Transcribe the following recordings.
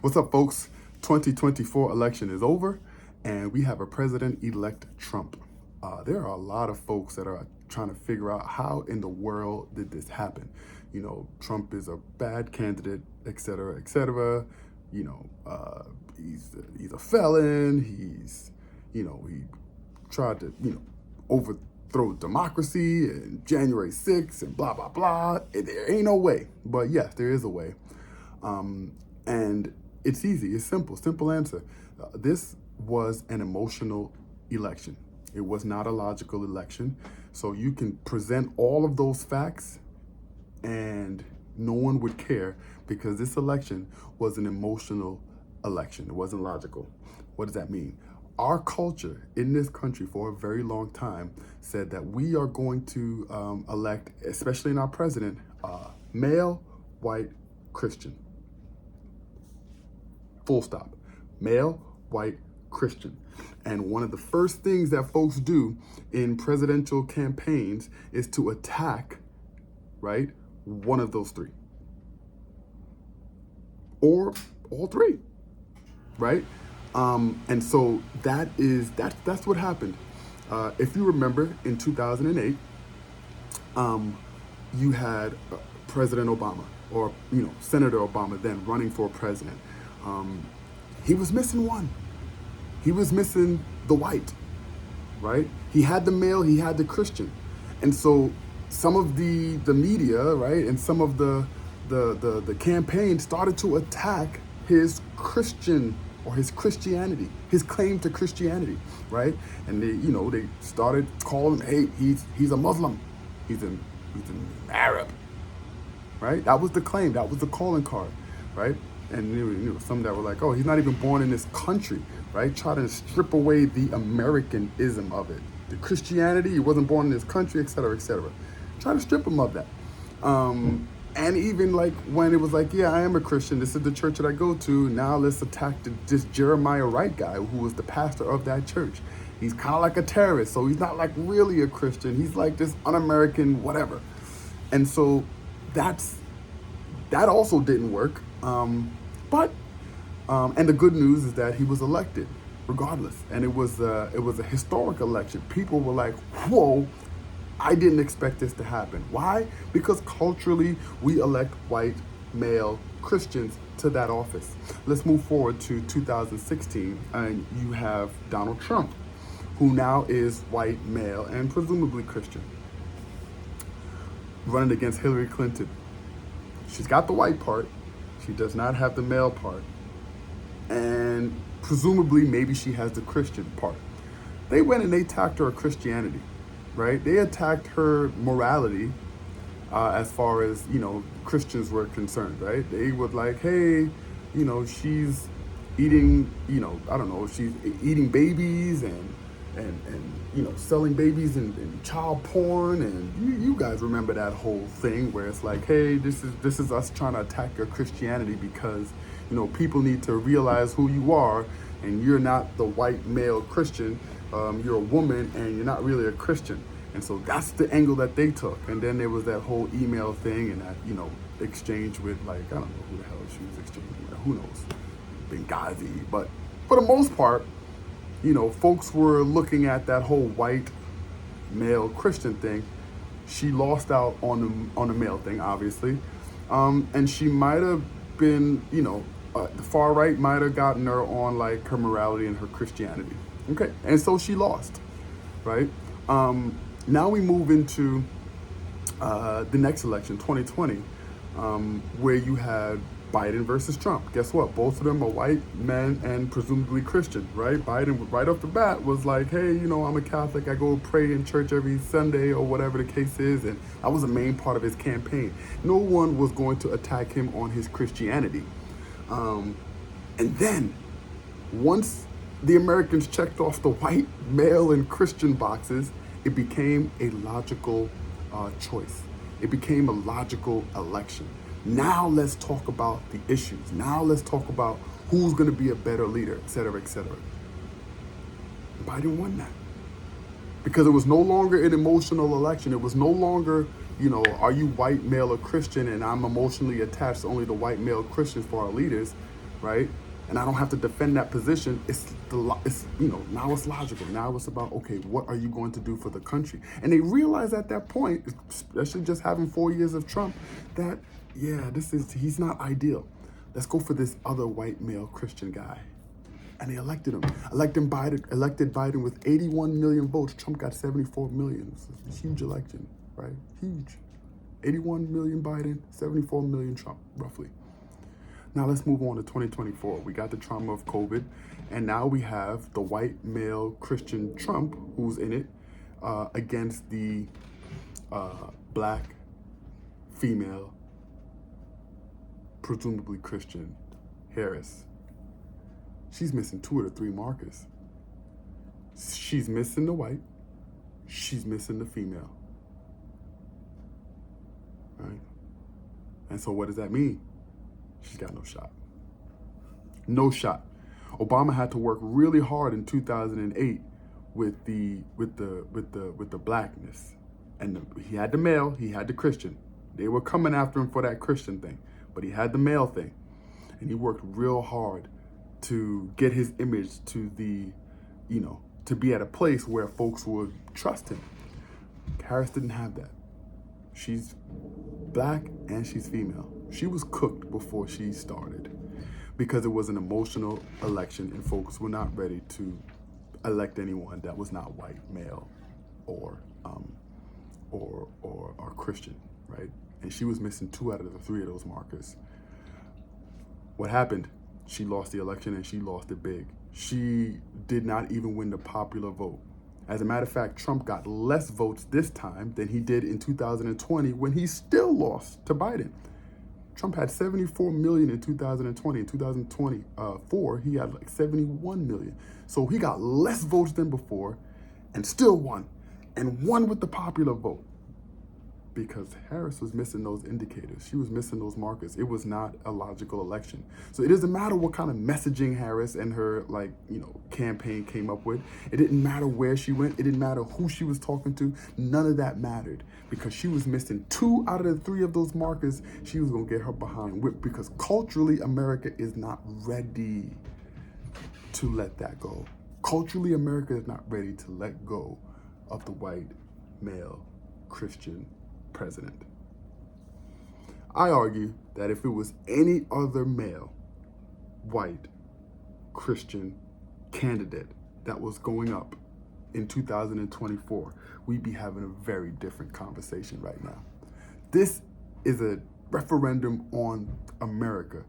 What's up, folks? 2024 election is over, and we have a president-elect Trump. There are a lot of folks that are trying to figure out how in the world did this happen. You know, Trump is a bad candidate, et cetera, et cetera. You know, he's a felon. He tried to, overthrow democracy and January 6th and blah, blah, blah. There ain't no way. But yes, there is a way. And it's easy, it's simple answer. This was an emotional election. It was not a logical election. So you can present all of those facts and no one would care because this election was an emotional election. It wasn't logical. What does that mean? Our culture in this country for a very long time said that we are going to elect, especially in our president, male, white, Christian. Full stop. Male, white, Christian. And one of the first things that folks do in presidential campaigns is to attack, right, one of those three. Or all three, right? And so that's what happened. If you remember, in 2008, you had President Obama, or Senator Obama then running for president. He was missing one. He was missing the white, right? He had the male, he had the Christian. And so some of the media, right, and some of the campaign started to attack his Christian or his Christianity, his claim to Christianity, right? And they started calling him, hey, he's a Muslim. He's an Arab, right? That was the claim, that was the calling card, right? And some that were like, oh, he's not even born in this country, right? Try to strip away the Americanism of it. The Christianity, he wasn't born in this country, et cetera, et cetera. Try to strip him of that. And even like when it was like, yeah, I am a Christian. This is the church that I go to. Now let's attack this Jeremiah Wright guy who was the pastor of that church. He's kind of like a terrorist. So he's not like really a Christian. He's like this un-American whatever. And so that also didn't work. And the good news is that he was elected regardless. And it was a historic election. People were like, whoa, I didn't expect this to happen. Why? Because culturally, we elect white, male Christians to that office. Let's move forward to 2016, and you have Donald Trump, who now is white, male, and presumably Christian, running against Hillary Clinton. She's got the white part. She does not have the male part. And presumably, maybe she has the Christian part. They went and they attacked her Christianity, right? They attacked her morality as far as, Christians were concerned, right? They were like, hey, she's eating, she's eating babies and selling babies and child porn. And you guys remember that whole thing where it's like, hey, this is us trying to attack your Christianity because, people need to realize who you are and you're not the white male Christian. You're a woman and you're not really a Christian. And so that's the angle that they took. And then there was that whole email thing and that, exchange with like, I don't know who the hell she was exchanging with, who knows, Benghazi. But for the most part, folks were looking at that whole white male Christian thing. She lost out on the male thing, obviously. And she might have been, the far right might have gotten her on like her morality and her Christianity. Okay, and so she lost, right? Now we move into the next election, 2020, where you had Biden versus Trump. Guess what? Both of them are white men and presumably Christian, right? Biden, right off the bat, was like, hey, I'm a Catholic. I go pray in church every Sunday or whatever the case is. And that was a main part of his campaign. No one was going to attack him on his Christianity. And then once the Americans checked off the white, male, and Christian boxes, it became a logical choice. It became a logical election. Now let's talk about the issues. Now let's talk about who's going to be a better leader, et cetera, et cetera. Biden won that. Because it was no longer an emotional election. It was no longer, are you white, male, or Christian, and I'm emotionally attached to only the white, male Christians for our leaders. right? And I don't have to defend that position. Now it's logical. Now it's about, okay, what are you going to do for the country? And they realize at that point, especially just having 4 years of Trump, that, yeah, he's not ideal. Let's go for this other white male Christian guy. And they elected him. Elected Biden with 81 million votes. Trump got 74 million. It's a huge election, right? Huge. 81 million Biden, 74 million Trump, roughly. Now let's move on to 2024. We got the trauma of COVID, and now we have the white male Christian Trump who's in it against the black female, presumably Christian, Harris. She's missing 2 of the 3 markers. She's missing the white, she's missing the female, right? And so what does that mean? She's got no shot. No shot. Obama had to work really hard in 2008 with the blackness, and he had the male, he had the Christian. They were coming after him for that Christian thing, but he had the male thing, and he worked real hard to get his image to to be at a place where folks would trust him. Harris didn't have that. She's black and she's female. She was cooked before she started because it was an emotional election and folks were not ready to elect anyone that was not white, male, or Christian, right? And she was missing 2 out of the 3 of those markers. What happened? She lost the election and she lost it big. She did not even win the popular vote. As a matter of fact, Trump got less votes this time than he did in 2020 when he still lost to Biden. Trump had 74 million in 2020. In 2024, he had like 71 million. So he got less votes than before and still won, and won with the popular vote. Because Harris was missing those indicators. She was missing those markers. It was not a logical election. So it doesn't matter what kind of messaging Harris and her campaign came up with. It didn't matter where she went. It didn't matter who she was talking to. None of that mattered because she was missing 2 out of the 3 of those markers. She was gonna get her behind whipped because culturally America is not ready to let that go. Culturally, America is not ready to let go of the white male Christian president. I argue that if it was any other male, white, Christian candidate that was going up in 2024, we'd be having a very different conversation right now. This is a referendum on America,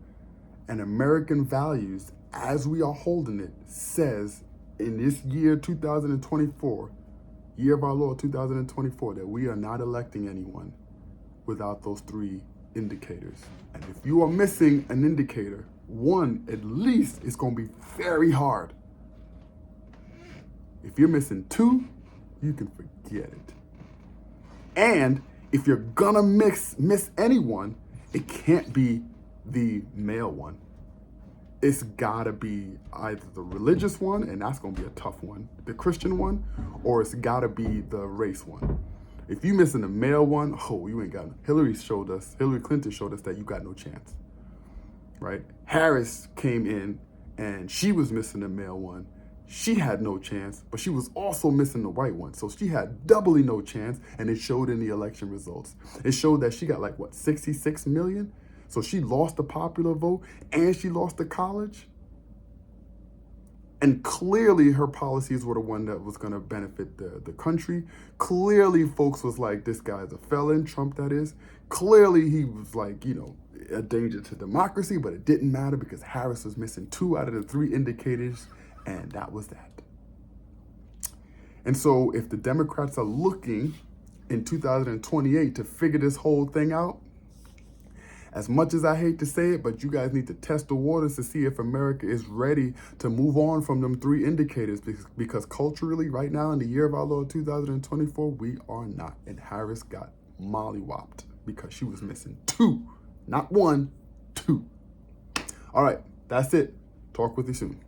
and American values, as we are holding it, says in this year 2024, year of our Lord 2024, that we are not electing anyone without those 3 indicators. And if you are missing an indicator, one at least, it's going to be very hard. If you're missing 2, you can forget it. And if you're gonna miss anyone, it can't be the male one. It's gotta be either the religious one, and that's gonna be a tough one, the Christian one, or it's gotta be the race one. If you missing the male one, you ain't got no. Hillary Clinton showed us that you got no chance, right? Harris came in and she was missing the male one. She had no chance, but she was also missing the white one. So she had doubly no chance, and it showed in the election results. It showed that she got 66 million? So she lost the popular vote and she lost the college. And clearly her policies were the one that was gonna benefit the country. Clearly folks was like, this guy's a felon, Trump that is. Clearly he was a danger to democracy, but it didn't matter because Harris was missing 2 out of the 3 indicators, and that was that. And so if the Democrats are looking in 2028 to figure this whole thing out, as much as I hate to say it, but you guys need to test the waters to see if America is ready to move on from them 3 indicators, because culturally right now in the year of our Lord 2024, we are not. And Harris got mollywopped because she was missing 2, not 1, 2. All right, that's it. Talk with you soon.